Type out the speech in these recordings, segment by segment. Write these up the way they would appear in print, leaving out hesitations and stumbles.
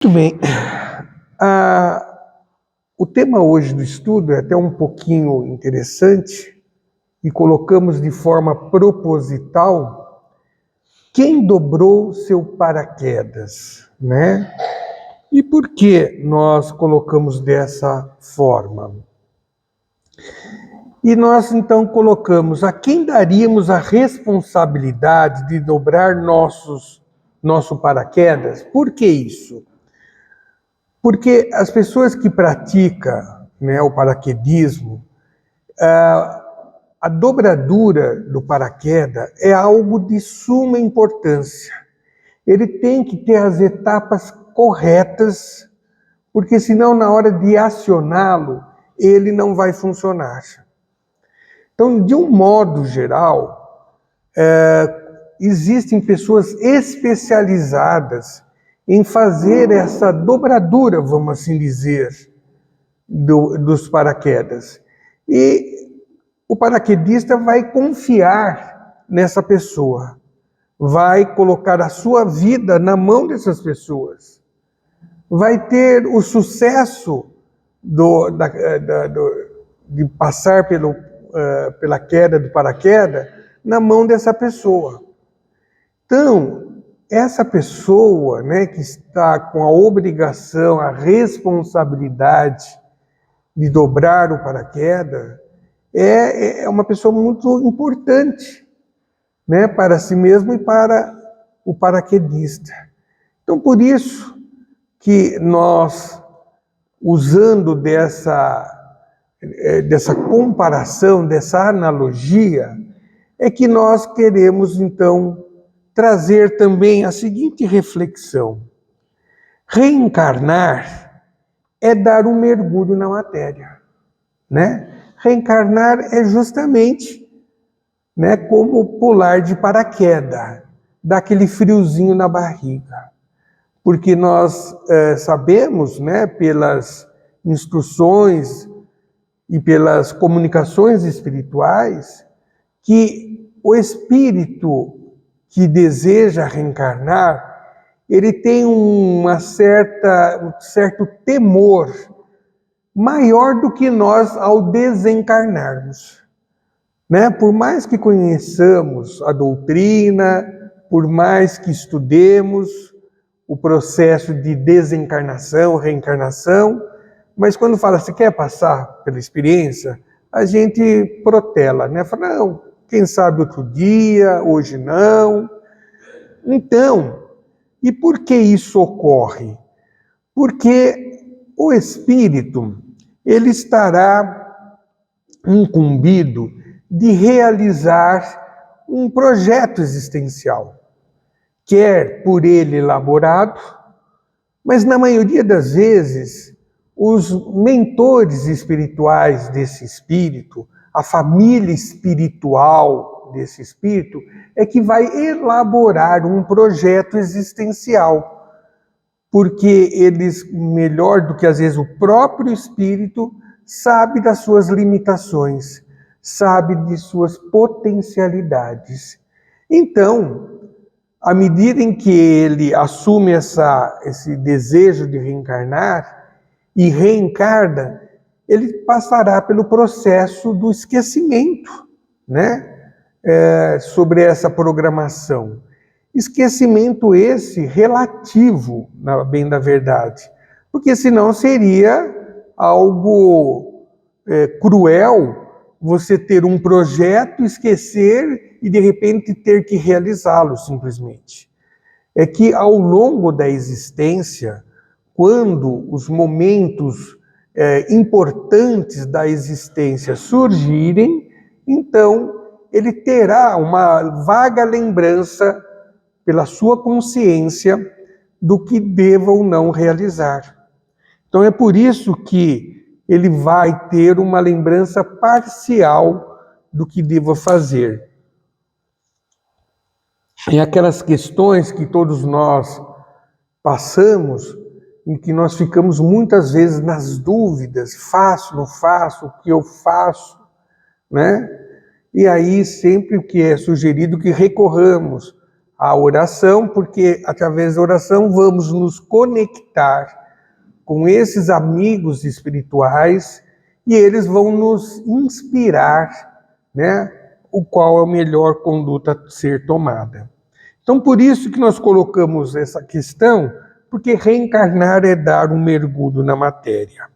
Muito bem. O tema hoje do estudo é até um pouquinho interessante e colocamos de forma proposital quem dobrou seu paraquedas, né? E por que nós colocamos dessa forma? E nós então colocamos a quem daríamos a responsabilidade de dobrar nosso paraquedas? Por que isso? Porque as pessoas que praticam, né, o paraquedismo, a dobradura do paraquedas é algo de suma importância. Ele tem que ter as etapas corretas, porque senão na hora de acioná-lo, ele não vai funcionar. Então, de um modo geral, existem pessoas especializadas em fazer essa dobradura, vamos assim dizer, dos paraquedas. E o paraquedista vai confiar nessa pessoa, vai colocar a sua vida na mão dessas pessoas, vai ter o sucesso de passar pela queda do paraquedas na mão dessa pessoa. Então, essa pessoa, né, que está com a obrigação, a responsabilidade de dobrar o paraquedas, é uma pessoa muito importante, né, para si mesmo e para o paraquedista. Então, por isso que nós, usando dessa comparação, dessa analogia, é que nós queremos, então, trazer também a seguinte reflexão. Reencarnar é dar um mergulho na matéria, né? Reencarnar é justamente, né, como pular de paraquedas, dar aquele friozinho na barriga. Porque nós sabemos, né, pelas instruções e pelas comunicações espirituais, que o espírito que deseja reencarnar, ele tem um certo temor maior do que nós ao desencarnarmos, né? Por mais que conheçamos a doutrina, por mais que estudemos o processo de desencarnação, reencarnação, mas quando fala, você quer passar pela experiência, a gente protela, né? Fala, não, quem sabe outro dia, hoje não. Então, e por que isso ocorre? Porque o espírito, ele estará incumbido de realizar um projeto existencial, quer por ele elaborado, mas na maioria das vezes, os mentores espirituais desse espírito, a família espiritual desse espírito, é que vai elaborar um projeto existencial. Porque eles, melhor do que às vezes o próprio espírito, sabe das suas limitações, sabe de suas potencialidades. Então, à medida em que ele assume esse desejo de reencarnar e reencarna, ele passará pelo processo do esquecimento, né? Sobre essa programação. Esquecimento esse relativo, bem da verdade, porque senão seria algo cruel você ter um projeto, esquecer e de repente ter que realizá-lo simplesmente. É que ao longo da existência, quando os momentos importantes da existência surgirem, então ele terá uma vaga lembrança pela sua consciência do que deva ou não realizar. Então é por isso que ele vai ter uma lembrança parcial do que deva fazer. E aquelas questões que todos nós passamos, em que nós ficamos muitas vezes nas dúvidas, faço, não faço, o que eu faço, né? E aí sempre o que é sugerido que recorramos a oração, porque através da oração vamos nos conectar com esses amigos espirituais e eles vão nos inspirar, né, o qual é a melhor conduta a ser tomada. Então, por isso que nós colocamos essa questão, porque reencarnar é dar um mergulho na matéria.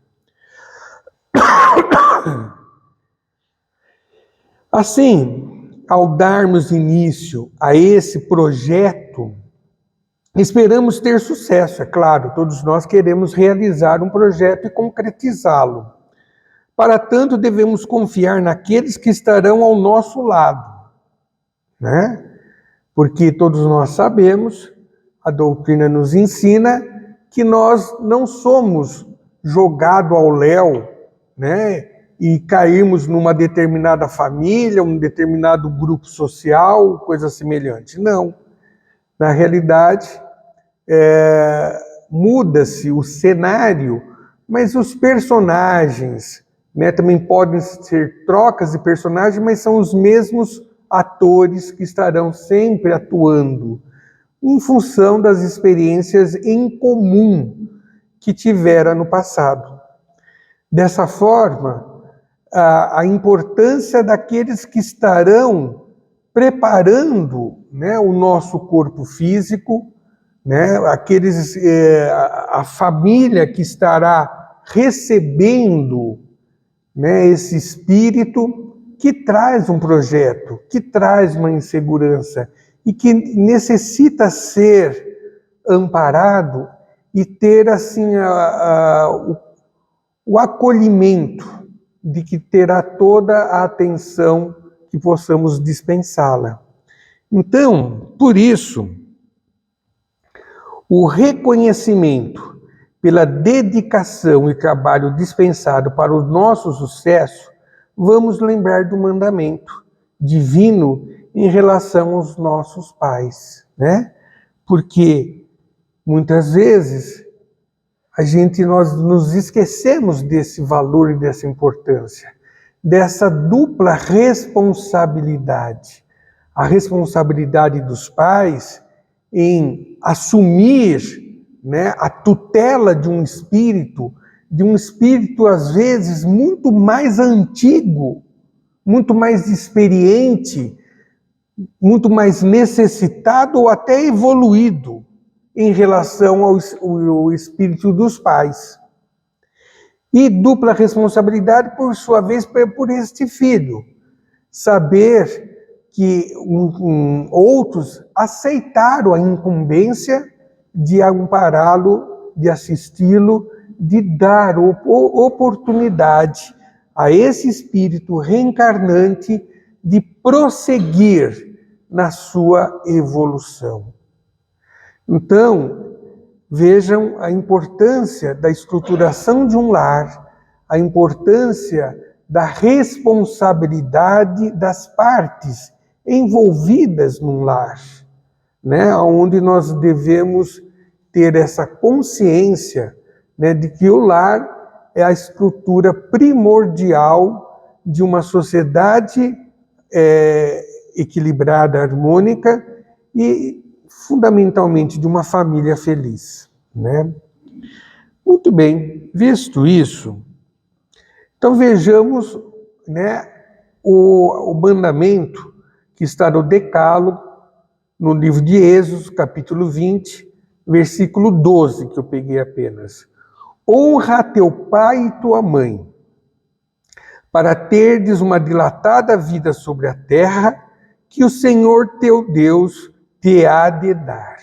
Assim, ao darmos início a esse projeto, esperamos ter sucesso, é claro, todos nós queremos realizar um projeto e concretizá-lo. Para tanto, devemos confiar naqueles que estarão ao nosso lado, né? Porque todos nós sabemos, a doutrina nos ensina que nós não somos jogados ao léu, né? E caímos numa determinada família, um determinado grupo social, coisa semelhante. Não. Na realidade, muda-se o cenário, mas os personagens, né, também podem ser trocas de personagens, mas são os mesmos atores que estarão sempre atuando, em função das experiências em comum que tiveram no passado. Dessa forma, a importância daqueles que estarão preparando, né, o nosso corpo físico, né, a família que estará recebendo, né, esse espírito que traz um projeto, que traz uma insegurança e que necessita ser amparado e ter assim o acolhimento de que terá toda a atenção que possamos dispensá-la. Então, por isso, o reconhecimento pela dedicação e trabalho dispensado para o nosso sucesso, vamos lembrar do mandamento divino em relação aos nossos pais, né? Porque muitas vezes nós nos esquecemos desse valor e dessa importância, dessa dupla responsabilidade. A responsabilidade dos pais em assumir, né, a tutela de um espírito às vezes muito mais antigo, muito mais experiente, muito mais necessitado ou até evoluído em relação ao espírito dos pais. E dupla responsabilidade, por sua vez, por este filho. Saber que outros aceitaram a incumbência de ampará-lo, de assisti-lo, de dar oportunidade a esse espírito reencarnante de prosseguir na sua evolução. Então, vejam a importância da estruturação de um lar, a importância da responsabilidade das partes envolvidas num lar, né? Onde nós devemos ter essa consciência, né, de que o lar é a estrutura primordial de uma sociedade equilibrada, harmônica e fundamentalmente de uma família feliz, né? Muito bem, visto isso, então vejamos, né, o mandamento que está no Decálogo, no livro de Êxodo, capítulo 20, versículo 12, que eu peguei apenas. Honra teu pai e tua mãe, para terdes uma dilatada vida sobre a terra, que o Senhor teu Deus te há de dar.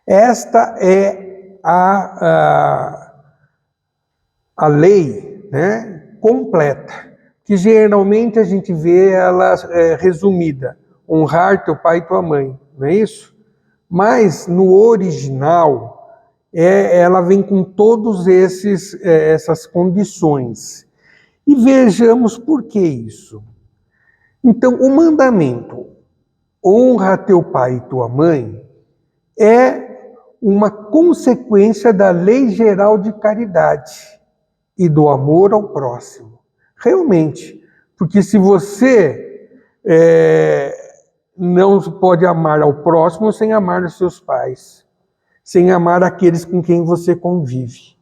Esta é a lei, né, completa, que geralmente a gente vê ela resumida. Honrar teu pai e tua mãe, não é isso? Mas no original, ela vem com todos essas condições. E vejamos por que isso. Então, o mandamento, honra teu pai e tua mãe, é uma consequência da lei geral de caridade e do amor ao próximo. Realmente, porque se você não pode amar ao próximo sem amar os seus pais, sem amar aqueles com quem você convive.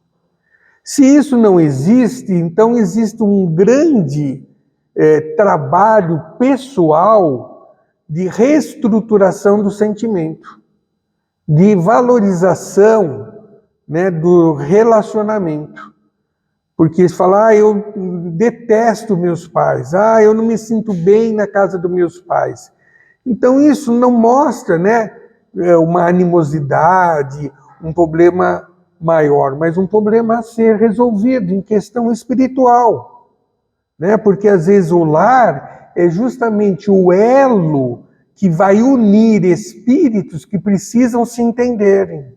Se isso não existe, então existe um grande trabalho pessoal de reestruturação do sentimento, de valorização, né, do relacionamento. Porque se falar, eu detesto meus pais, eu não me sinto bem na casa dos meus pais. Então isso não mostra, né, uma animosidade, um problema maior, mas um problema a ser resolvido em questão espiritual, né? Porque às vezes o lar é justamente o elo que vai unir espíritos que precisam se entenderem.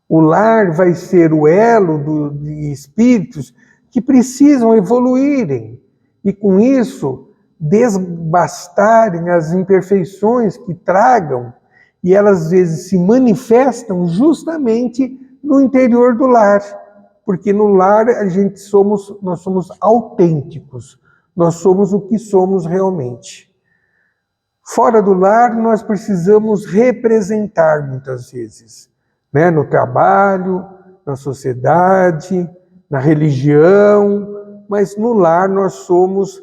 O lar vai ser o elo de espíritos que precisam evoluírem e com isso desbastarem as imperfeições que tragam, e elas às vezes se manifestam justamente no interior do lar, porque no lar nós somos autênticos, nós somos o que somos realmente. Fora do lar nós precisamos representar muitas vezes, né? No trabalho, na sociedade, na religião, mas no lar nós somos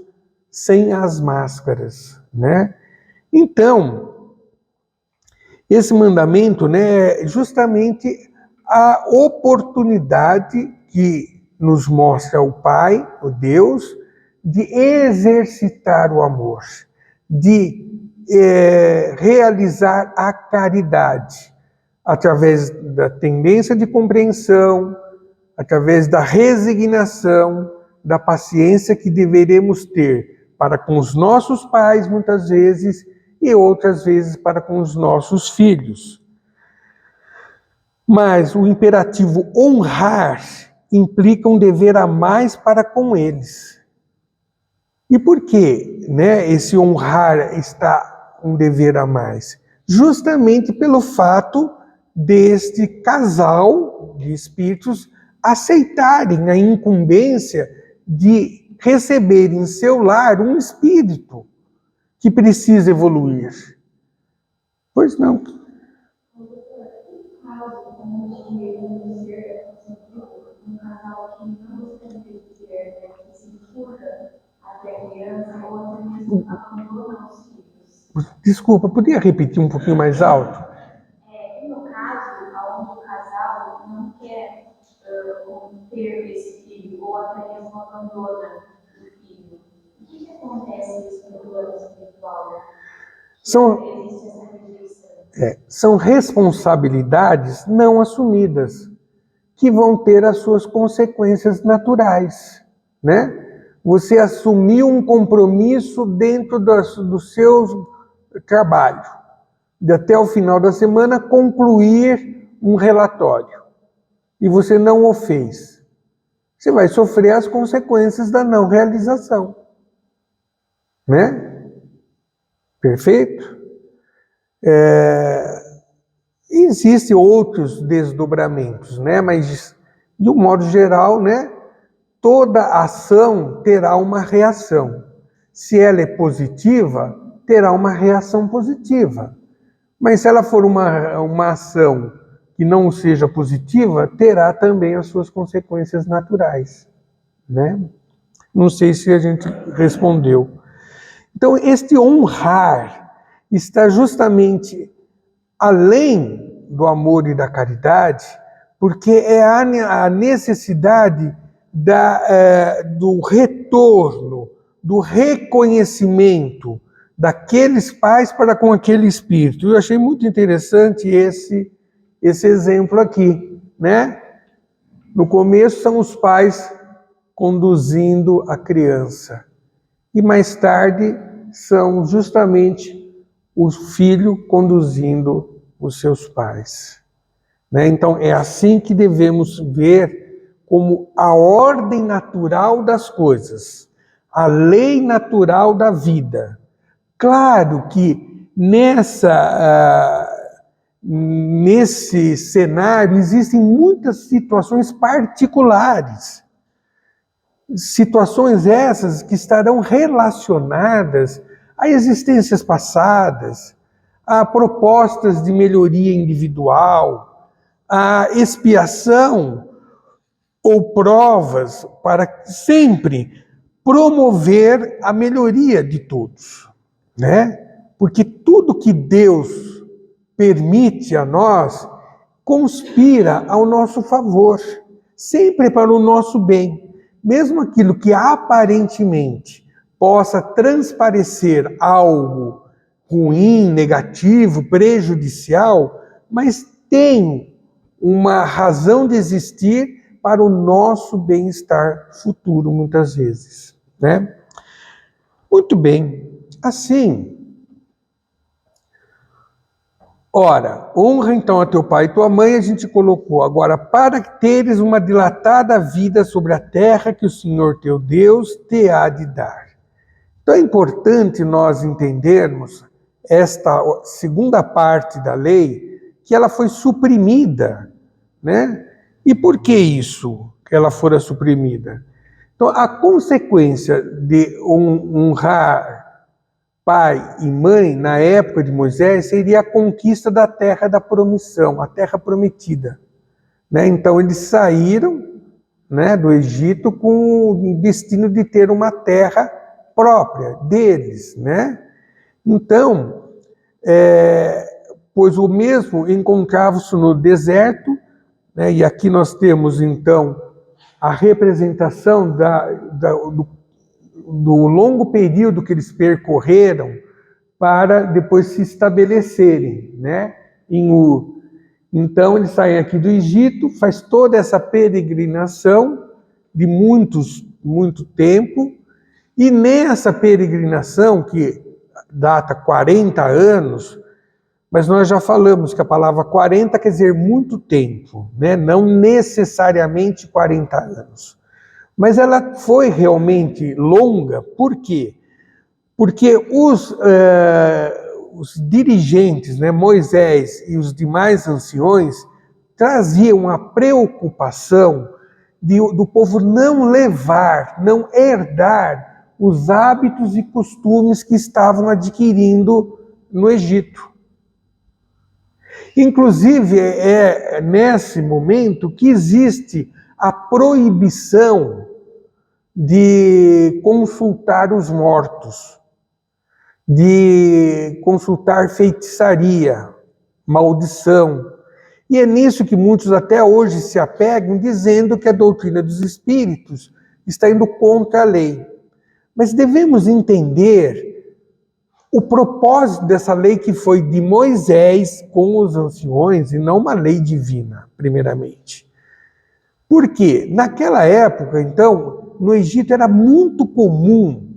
sem as máscaras, né? Então, esse mandamento, né, é justamente a oportunidade que nos mostra o Pai, o Deus, de exercitar o amor, de realizar a caridade, através da tendência de compreensão, através da resignação, da paciência que deveremos ter para com os nossos pais, muitas vezes, e outras vezes para com os nossos filhos. Mas o imperativo honrar implica um dever a mais para com eles. E por que, né, esse honrar está um dever a mais? Justamente pelo fato deste casal de espíritos aceitarem a incumbência de receber em seu lar um espírito que precisa evoluir. Pois não. Um casal que não gostaria de ter, que se furta até a criança ou até mesmo abandona os filhos. Desculpa, podia repetir um pouquinho mais alto? No caso, onde o casal não quer ter esse filho ou até mesmo abandona o filho, o que acontece no plano espiritual? São responsabilidades não assumidas, que vão ter as suas consequências naturais, né? Você assumiu um compromisso dentro do seu trabalho, de até o final da semana concluir um relatório, e você não o fez. Você vai sofrer as consequências da não realização, né? Perfeito? Existem outros desdobramentos, né? Mas, de um modo geral, né, toda ação terá uma reação. Se ela é positiva, terá uma reação positiva. Mas se ela for uma ação que não seja positiva, terá também as suas consequências naturais, né? Não sei se a gente respondeu. Então, este honrar está justamente além do amor e da caridade, porque é a necessidade do retorno, do reconhecimento daqueles pais para com aquele espírito. Eu achei muito interessante esse exemplo aqui, né? No começo são os pais conduzindo a criança, e mais tarde são justamente o filho conduzindo os seus pais, né? Então é assim que devemos ver como a ordem natural das coisas, a lei natural da vida. Claro que nesse cenário existem muitas situações particulares, situações essas que estarão relacionadas a existências passadas, a propostas de melhoria individual, a expiação ou provas para sempre promover a melhoria de todos, né? Porque tudo que Deus permite a nós conspira ao nosso favor, sempre para o nosso bem. Mesmo aquilo que aparentemente possa transparecer algo ruim, negativo, prejudicial, mas tem uma razão de existir para o nosso bem-estar futuro, muitas vezes, né? Muito bem, assim, ora, honra então a teu pai e tua mãe, a gente colocou. Agora, para teres uma dilatada vida sobre a terra que o Senhor teu Deus te há de dar. Então é importante nós entendermos esta segunda parte da lei, que ela foi suprimida, né? E por que isso, que ela fora suprimida? Então, a consequência de honrar pai e mãe, na época de Moisés, seria a conquista da terra da promissão, a terra prometida, né? Então, eles saíram, né, do Egito com o destino de ter uma terra própria deles, né? Então, pois o mesmo encontrava-se no deserto, né? E aqui nós temos, então, a representação do longo período que eles percorreram para depois se estabelecerem, né, em Ur. Então, eles saem aqui do Egito, faz toda essa peregrinação de muito tempo, e nessa peregrinação, que data 40 anos, mas nós já falamos que a palavra 40 quer dizer muito tempo, né? Não necessariamente 40 anos. Mas ela foi realmente longa, por quê? Porque os dirigentes, né, Moisés e os demais anciões, traziam a preocupação do povo não levar, não herdar os hábitos e costumes que estavam adquirindo no Egito. Inclusive, é nesse momento que existe a proibição de consultar os mortos, de consultar feitiçaria, maldição. E é nisso que muitos até hoje se apegam, dizendo que a doutrina dos espíritos está indo contra a lei. Mas devemos entender o propósito dessa lei que foi de Moisés com os anciões e não uma lei divina, primeiramente. Por quê? Naquela época, então, no Egito era muito comum,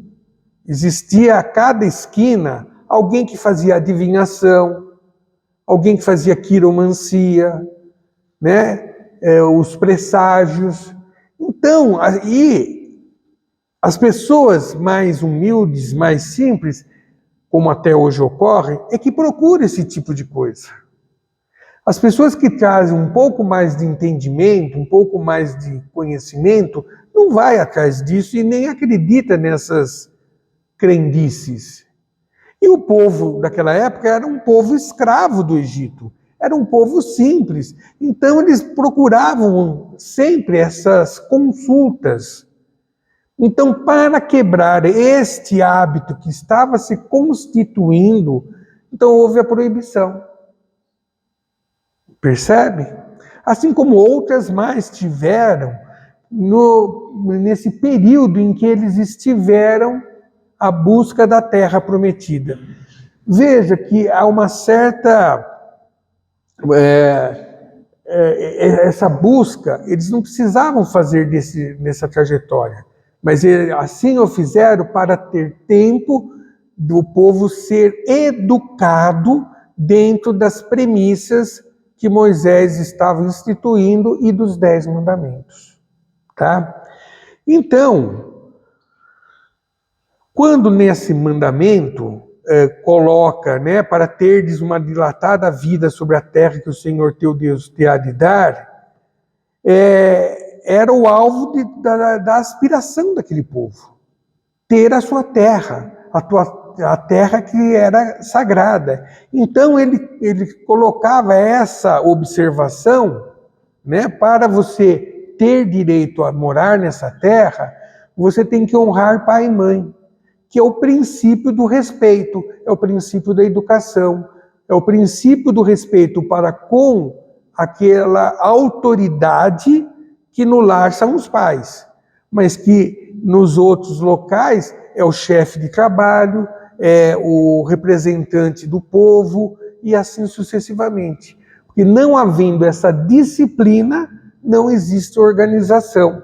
existia a cada esquina alguém que fazia adivinhação, alguém que fazia quiromancia, né? Os presságios. Então, aí, as pessoas mais humildes, mais simples, como até hoje ocorre, é que procuram esse tipo de coisa. As pessoas que trazem um pouco mais de entendimento, um pouco mais de conhecimento, não vai atrás disso e nem acredita nessas crendices. E o povo daquela época era um povo escravo do Egito, era um povo simples. Então eles procuravam sempre essas consultas. Então, para quebrar este hábito que estava se constituindo, então houve a proibição. Percebe? Assim como outras mais tiveram nesse período em que eles estiveram à busca da terra prometida. Veja que há uma certa... essa busca, eles não precisavam fazer nessa trajetória, mas assim o fizeram para ter tempo do povo ser educado dentro das premissas que Moisés estava instituindo e dos 10 mandamentos, tá? Então, quando nesse mandamento coloca, né, para terdes uma dilatada vida sobre a terra que o Senhor teu Deus te há de dar, era o alvo da aspiração daquele povo. Ter a sua terra, a terra que era sagrada. Então ele colocava essa observação, né, para você ter direito a morar nessa terra, você tem que honrar pai e mãe, que é o princípio do respeito, é o princípio da educação, é o princípio do respeito para com aquela autoridade que no lar são os pais, mas que nos outros locais é o chefe de trabalho, é o representante do povo e assim sucessivamente. Porque não havendo essa disciplina, não existe organização.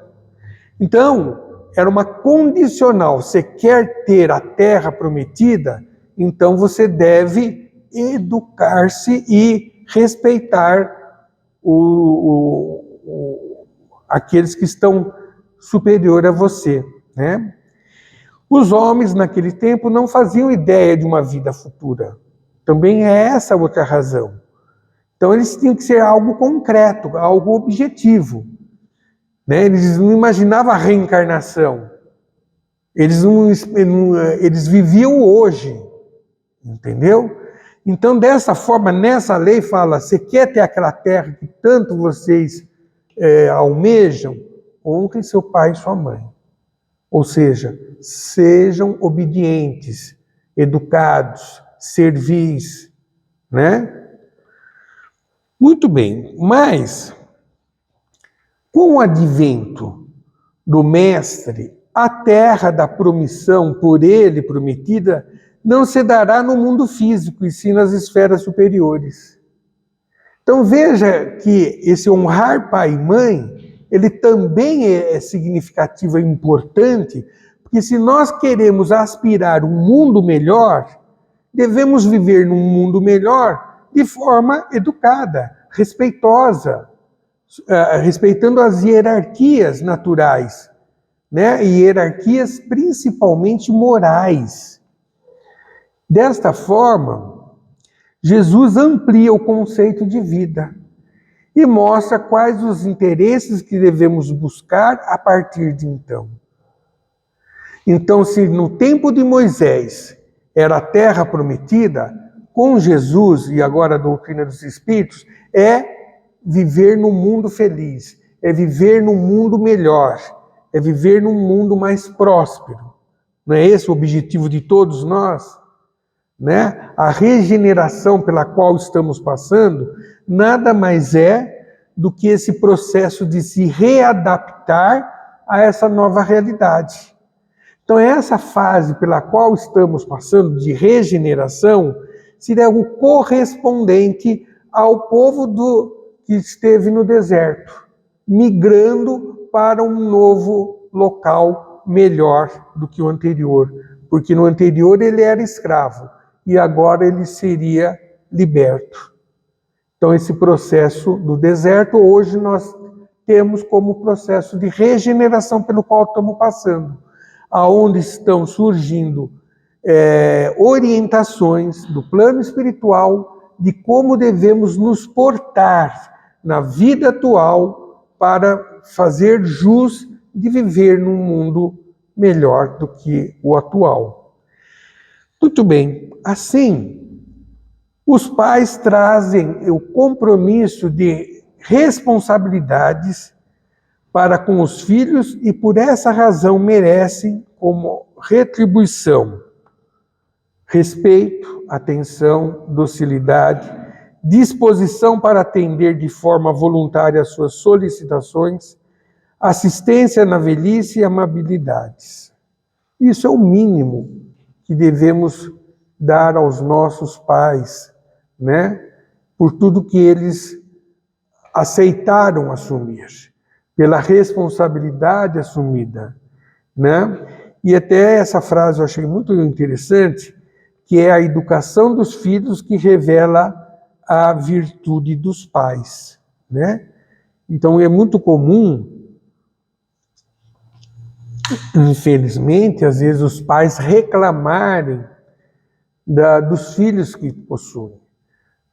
Então, era uma condicional. Você quer ter a terra prometida, então você deve educar-se e respeitar aqueles que estão superior a você, né? Os homens naquele tempo não faziam ideia de uma vida futura. Também é essa outra razão. Então eles tinham que ser algo concreto, algo objetivo, né? Eles não imaginavam a reencarnação. Eles viviam hoje, entendeu? Então, dessa forma, nessa lei fala, você quer ter aquela terra que tanto vocês almejam? Honrem seu pai e sua mãe. Ou seja, sejam obedientes, educados, servis, né? Muito bem, mas com o advento do Mestre, a terra da promissão por ele prometida não se dará no mundo físico, e sim nas esferas superiores. Então veja que esse honrar pai e mãe, ele também é significativo e importante, porque se nós queremos aspirar um mundo melhor, devemos viver num mundo melhor de forma educada, respeitosa, respeitando as hierarquias naturais, né? E hierarquias principalmente morais. Desta forma, Jesus amplia o conceito de vida e mostra quais os interesses que devemos buscar a partir de então. Então, se no tempo de Moisés era a terra prometida, com Jesus e agora a doutrina dos Espíritos, é viver num mundo feliz, é viver num mundo melhor, é viver num mundo mais próspero. Não é esse o objetivo de todos nós? Né? A regeneração pela qual estamos passando nada mais é do que esse processo de se readaptar a essa nova realidade. Então, essa fase pela qual estamos passando de regeneração seria o correspondente ao povo que esteve no deserto, migrando para um novo local melhor do que o anterior, porque no anterior ele era escravo e agora ele seria liberto. Então, esse processo do deserto, hoje nós temos como processo de regeneração pelo qual estamos passando, aonde estão surgindo orientações do plano espiritual de como devemos nos portar na vida atual para fazer jus de viver num mundo melhor do que o atual. Muito bem, assim, os pais trazem o compromisso de responsabilidades para com os filhos e por essa razão merecem como retribuição respeito, atenção, docilidade, disposição para atender de forma voluntária às suas solicitações, assistência na velhice e amabilidades. Isso é o mínimo que devemos dar aos nossos pais, né? Por tudo que eles aceitaram assumir, pela responsabilidade assumida, né? E até essa frase eu achei muito interessante, que é a educação dos filhos que revela a virtude dos pais, né? Então é muito comum, infelizmente, às vezes os pais reclamarem dos filhos que possuem,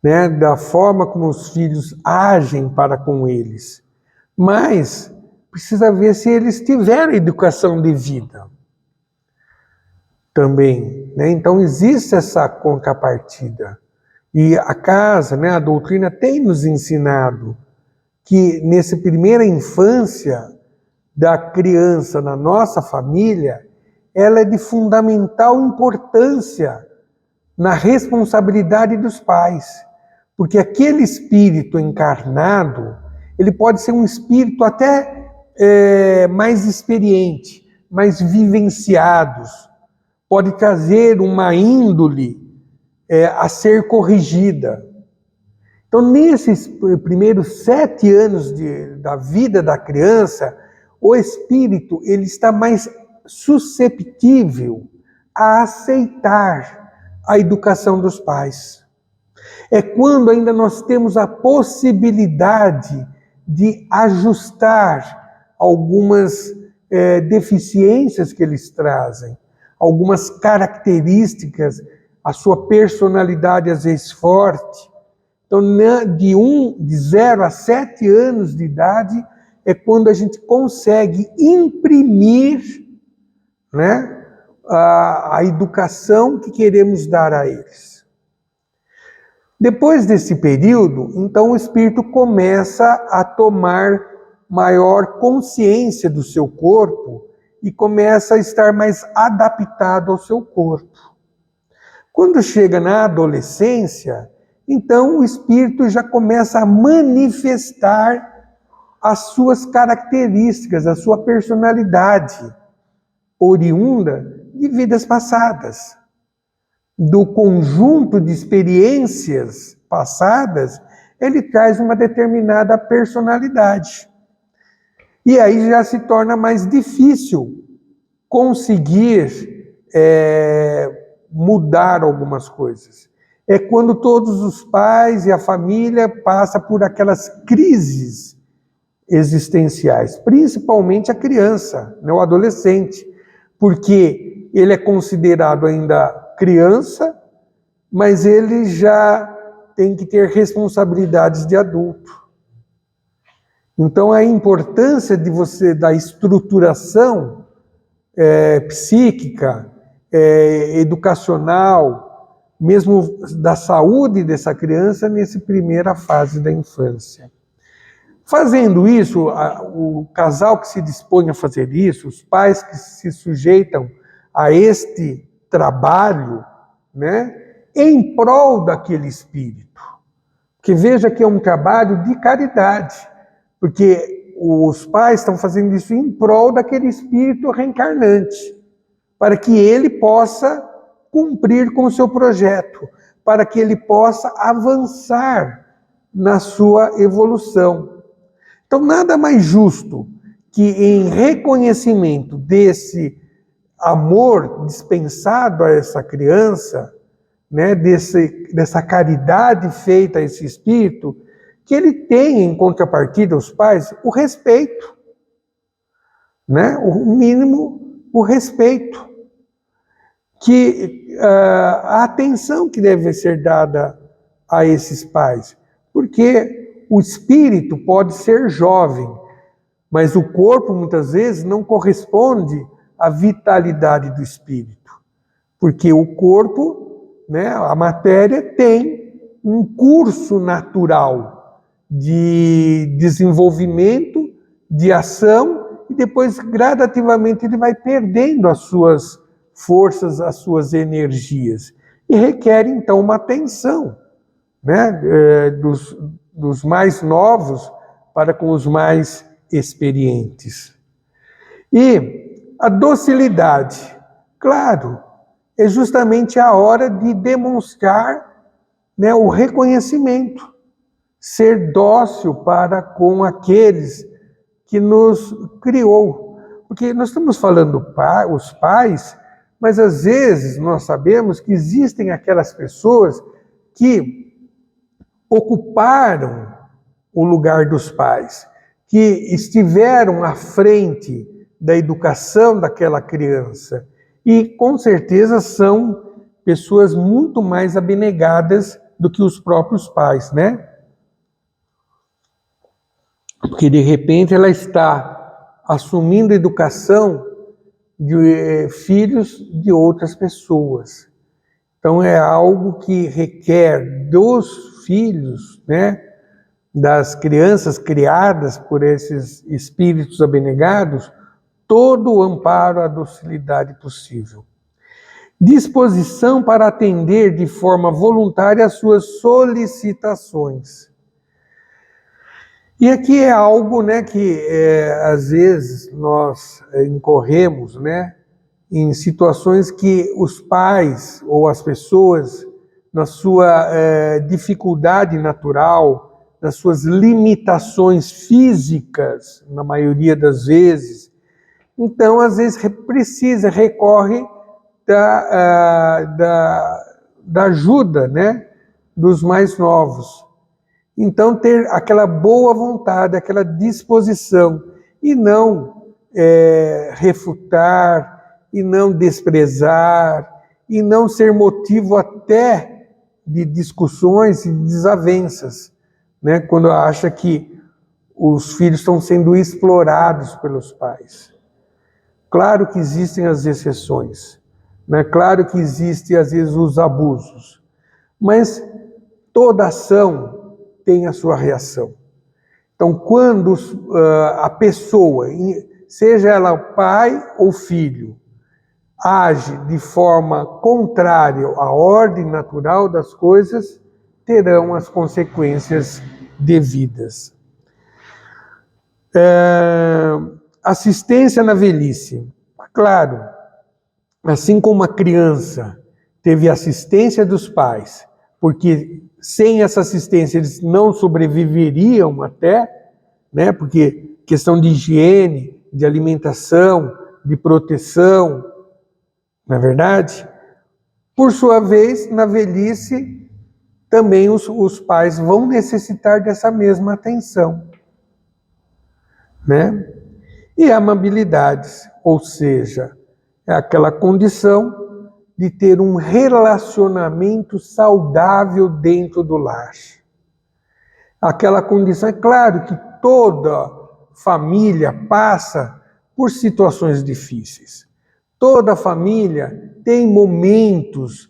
né? Da forma como os filhos agem para com eles. Mas precisa ver se eles tiveram educação devida. também, né? Então existe essa contrapartida. E a casa, né, a doutrina tem nos ensinado que nessa primeira infância da criança na nossa família, ela é de fundamental importância na responsabilidade dos pais. Porque aquele espírito encarnado, ele pode ser um espírito até mais experiente, mais vivenciados, pode trazer uma índole a ser corrigida. Então, nesses primeiros 7 anos da vida da criança, o espírito ele está mais susceptível a aceitar a educação dos pais. É quando ainda nós temos a possibilidade de ajustar algumas deficiências que eles trazem, algumas características, a sua personalidade às vezes forte. Então, de 0 a 7 anos de idade é quando a gente consegue imprimir, né, a educação que queremos dar a eles. Depois desse período, então o espírito começa a tomar maior consciência do seu corpo e começa a estar mais adaptado ao seu corpo. Quando chega na adolescência, então o espírito já começa a manifestar as suas características, a sua personalidade, oriunda de vidas passadas. Do conjunto de experiências passadas, ele traz uma determinada personalidade. E aí já se torna mais difícil conseguir mudar algumas coisas. É quando todos os pais e a família passam por aquelas crises existenciais, principalmente a criança, né, o adolescente, porque ele é considerado ainda criança, mas ele já tem que ter responsabilidades de adulto. Então a importância da estruturação psíquica, educacional, mesmo da saúde dessa criança nessa primeira fase da infância. Fazendo isso, o casal que se dispõe a fazer isso, os pais que se sujeitam a este trabalho, né, em prol daquele espírito. Que veja que é um trabalho de caridade, porque os pais estão fazendo isso em prol daquele espírito reencarnante, para que ele possa cumprir com o seu projeto, para que ele possa avançar na sua evolução. Então, nada mais justo que em reconhecimento desse amor dispensado a essa criança, né, dessa caridade feita a esse espírito, que ele tenha em contrapartida aos pais o respeito, né, o mínimo, o respeito, que a atenção que deve ser dada a esses pais, porque o espírito pode ser jovem, mas o corpo muitas vezes não corresponde à vitalidade do espírito, porque o corpo, né, a matéria tem um curso natural de desenvolvimento, de ação, e depois gradativamente ele vai perdendo as suas forças, as suas energias, e requer então uma atenção, né, dos mais novos para com os mais experientes. E a docilidade, claro, é justamente a hora de demonstrar, né, o reconhecimento, ser dócil para com aqueles que nos criou. Porque nós estamos falando os pais, mas às vezes nós sabemos que existem aquelas pessoas que ocuparam o lugar dos pais, que estiveram à frente da educação daquela criança e com certeza são pessoas muito mais abnegadas do que os próprios pais, né? Porque de repente ela está assumindo educação de filhos de outras pessoas. Então é algo que requer dos filhos, né, das crianças criadas por esses espíritos abnegados, todo o amparo à docilidade possível. Disposição para atender de forma voluntária às suas solicitações. E aqui é algo, né, que às vezes nós incorremos, né, em situações que os pais ou as pessoas, na sua dificuldade natural, nas suas limitações físicas, na maioria das vezes, então às vezes recorre da ajuda, né, dos mais novos. Então, ter aquela boa vontade, aquela disposição, e não refutar, e não desprezar, e não ser motivo até de discussões e desavenças, né? Quando acha que os filhos estão sendo explorados pelos pais. Claro que existem as exceções, né? Claro que existem, às vezes, os abusos, mas toda ação tem a sua reação. Então, quando a pessoa, seja ela pai ou filho, age de forma contrária à ordem natural das coisas, terão as consequências devidas. Assistência na velhice. Claro, assim como a criança teve assistência dos pais, porque sem essa assistência eles não sobreviveriam até, né? Porque questão de higiene, de alimentação, de proteção, não é verdade? Por sua vez, na velhice, também os pais vão necessitar dessa mesma atenção, né? E amabilidades, ou seja, é aquela condição de ter um relacionamento saudável dentro do lar. Aquela condição, é claro que toda família passa por situações difíceis. Toda família tem momentos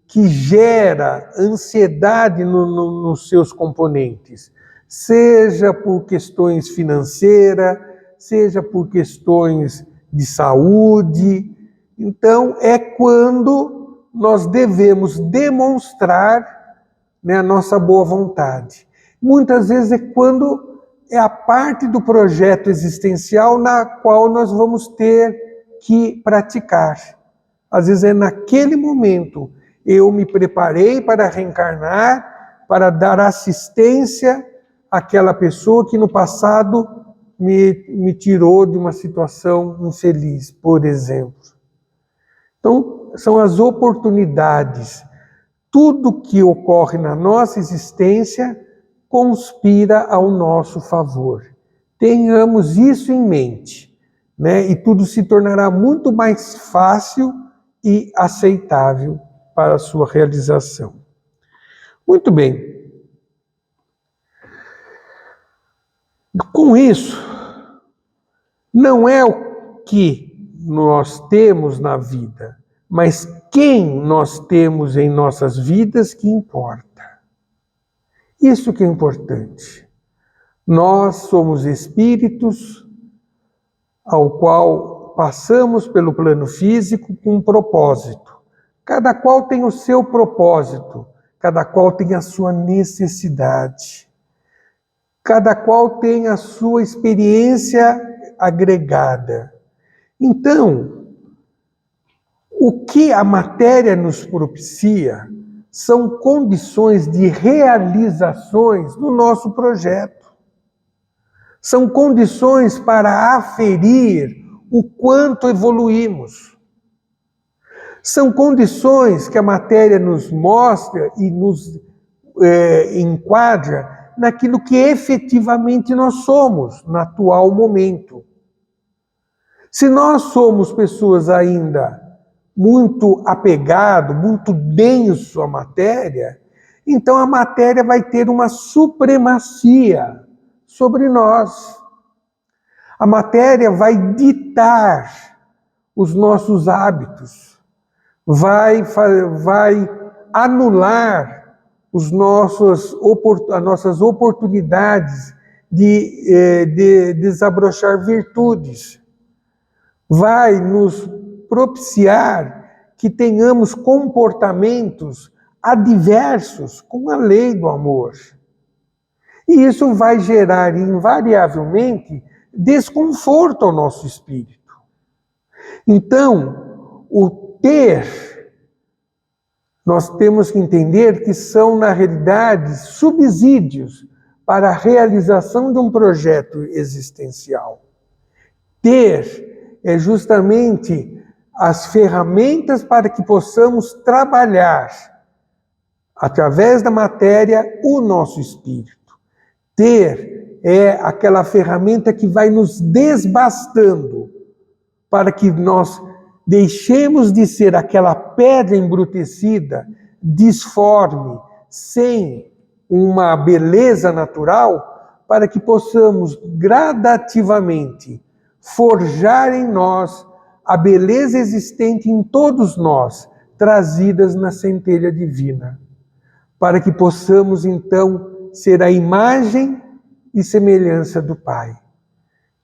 que gera ansiedade nos seus componentes, seja por questões financeiras, seja por questões de saúde. Então, é quando nós devemos demonstrar, né, a nossa boa vontade. Muitas vezes é quando é a parte do projeto existencial na qual nós vamos ter que praticar. Às vezes é naquele momento, eu me preparei para reencarnar, para dar assistência àquela pessoa que no passado me tirou de uma situação infeliz, por exemplo. Então, são as oportunidades. Tudo que ocorre na nossa existência conspira ao nosso favor. Tenhamos isso em mente, né? E tudo se tornará muito mais fácil e aceitável para a sua realização. Muito bem. Com isso, não é o que nós temos na vida, mas quem nós temos em nossas vidas que importa. Isso que é importante. Nós somos espíritos ao qual passamos pelo plano físico com um propósito. Cada qual tem o seu propósito, cada qual tem a sua necessidade. Cada qual tem a sua experiência agregada. Então, o que a matéria nos propicia são condições de realizações do nosso projeto. São condições para aferir o quanto evoluímos. São condições que a matéria nos mostra e nos enquadra naquilo que efetivamente nós somos no atual momento. Se nós somos pessoas ainda muito apegado, muito denso à matéria, então a matéria vai ter uma supremacia sobre nós. A matéria vai ditar os nossos hábitos, vai anular as nossas oportunidades de desabrochar virtudes, vai nos propiciar que tenhamos comportamentos adversos com a lei do amor. E isso vai gerar, invariavelmente, desconforto ao nosso espírito. Então, o ter, nós temos que entender que são, na realidade, subsídios para a realização de um projeto existencial. Ter é justamente as ferramentas para que possamos trabalhar, através da matéria, o nosso espírito. Ter é aquela ferramenta que vai nos desbastando para que nós deixemos de ser aquela pedra embrutecida, disforme, sem uma beleza natural, para que possamos gradativamente forjar em nós a beleza existente em todos nós, trazidas na centelha divina, para que possamos então ser a imagem e semelhança do Pai.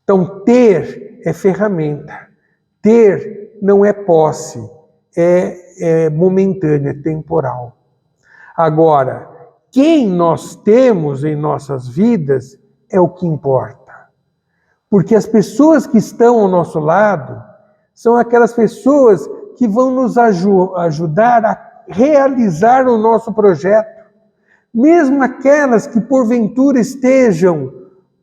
Então, ter é ferramenta. Ter não é posse, é momentânea, é temporal. Agora, quem nós temos em nossas vidas é o que importa. Porque as pessoas que estão ao nosso lado são aquelas pessoas que vão nos ajudar a realizar o nosso projeto. Mesmo aquelas que porventura estejam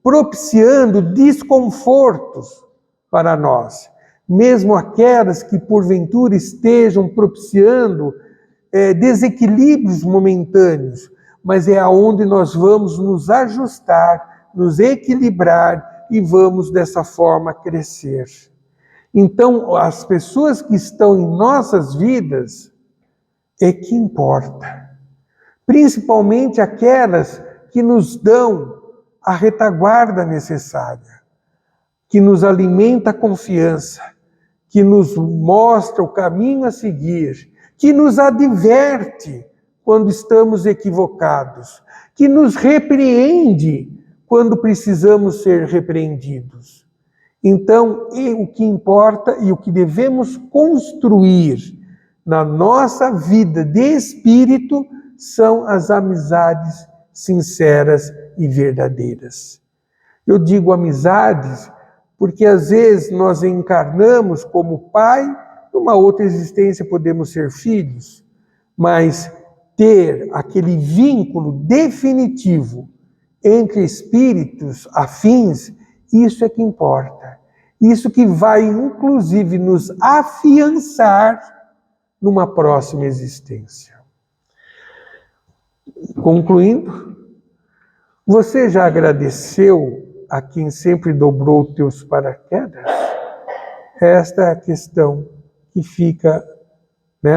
propiciando desconfortos para nós, mesmo aquelas que porventura estejam propiciando desequilíbrios momentâneos, mas é aonde nós vamos nos ajustar, nos equilibrar e vamos dessa forma crescer. Então, as pessoas que estão em nossas vidas é que importa. Principalmente aquelas que nos dão a retaguarda necessária, que nos alimenta a confiança, que nos mostra o caminho a seguir, que nos adverte quando estamos equivocados, que nos repreende quando precisamos ser repreendidos. Então, o que importa e o que devemos construir na nossa vida de espírito são as amizades sinceras e verdadeiras. Eu digo amizades porque às vezes nós encarnamos como pai, numa outra existência podemos ser filhos, mas ter aquele vínculo definitivo entre espíritos afins, isso é que importa. Isso que vai, inclusive, nos afiançar numa próxima existência. Concluindo, você já agradeceu a quem sempre dobrou teus paraquedas? Esta é a questão que fica,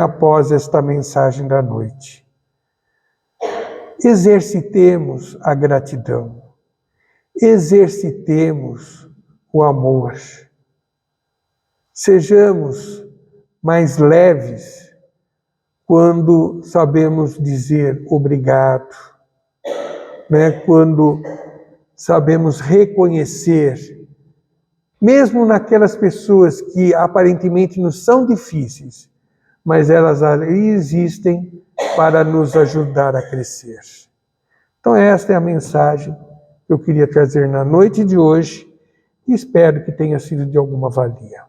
após esta mensagem da noite. Exercitemos a gratidão, exercitemos o amor, sejamos mais leves quando sabemos dizer obrigado, quando sabemos reconhecer, mesmo naquelas pessoas que aparentemente nos são difíceis, mas elas ali existem para nos ajudar a crescer. Então esta é a mensagem que eu queria trazer na noite de hoje e espero que tenha sido de alguma valia.